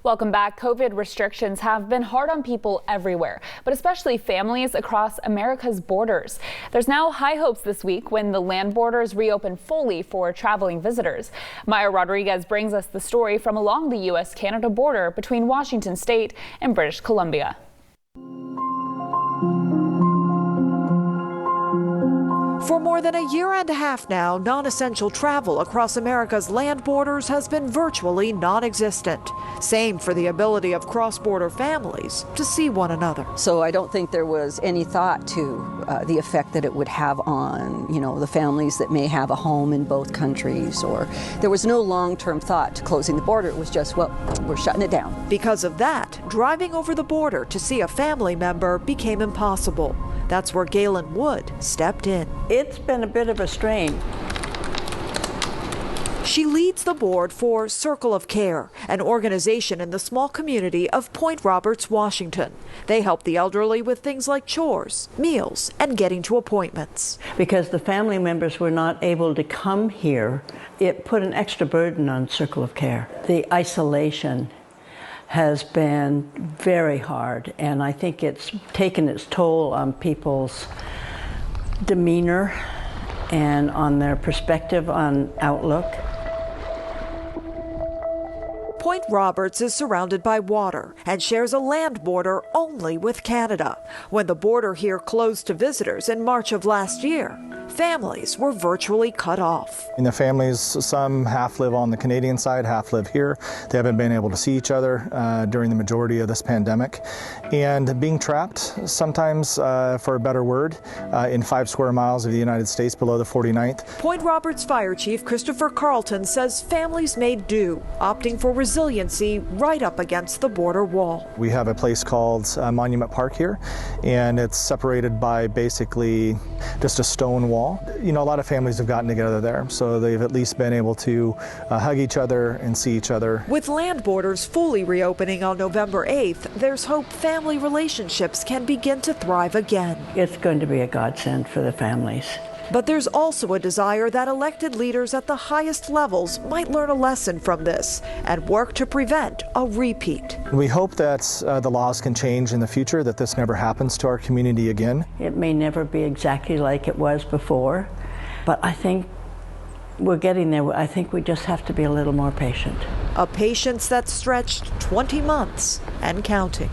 Welcome back. COVID restrictions have been hard on people everywhere, but especially families across America's borders. There's now high hopes this week when the land borders reopen fully for traveling visitors. Maya Rodriguez brings us the story from along the U.S.-Canada border between Washington State and British Columbia. For more than a year and a half now, non-essential travel across America's land borders has been virtually non-existent. Same for the ability of cross-border families to see one another. So I don't think there was any thought to the effect that it would have on, the families that may have a home in both countries, or there was no long-term thought to closing the border. It was just, well, we're shutting it down. Because of that, driving over the border to see a family member became impossible. That's where Galen Wood stepped in. It's been a bit of a strain. She leads the board for Circle of Care, an organization in the small community of Point Roberts, Washington. They help the elderly with things like chores, meals, and getting to appointments. Because the family members were not able to come here, it put an extra burden on Circle of Care. The isolation has been very hard, and I think it's taken its toll on people's demeanor and on their perspective on outlook. Point Roberts is surrounded by water and shares a land border only with Canada. When the border here closed to visitors in March of last year, families were virtually cut off. And the families, some half live on the Canadian side, half live here. They haven't been able to see each other during the majority of this pandemic. And being trapped, sometimes, for a better word, in 5 square miles of the United States below the 49th. Point Roberts Fire Chief Christopher Carlton says families made do, opting for resiliency right up against the border wall. We have a place called Monument Park here, and it's separated by basically just a stone wall. A lot of families have gotten together there, so they've at least been able to hug each other and see each other. With land borders fully reopening on November 8th, there's hope family relationships can begin to thrive again. It's going to be a godsend for the families. But there's also a desire that elected leaders at the highest levels might learn a lesson from this and work to prevent a repeat. We hope that the laws can change in the future, that this never happens to our community again. It may never be exactly like it was before, but I think we're getting there. I think we just have to be a little more patient. A patience that's stretched 20 months and counting.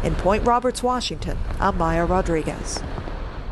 In Point Roberts, Washington, I'm Maya Rodriguez.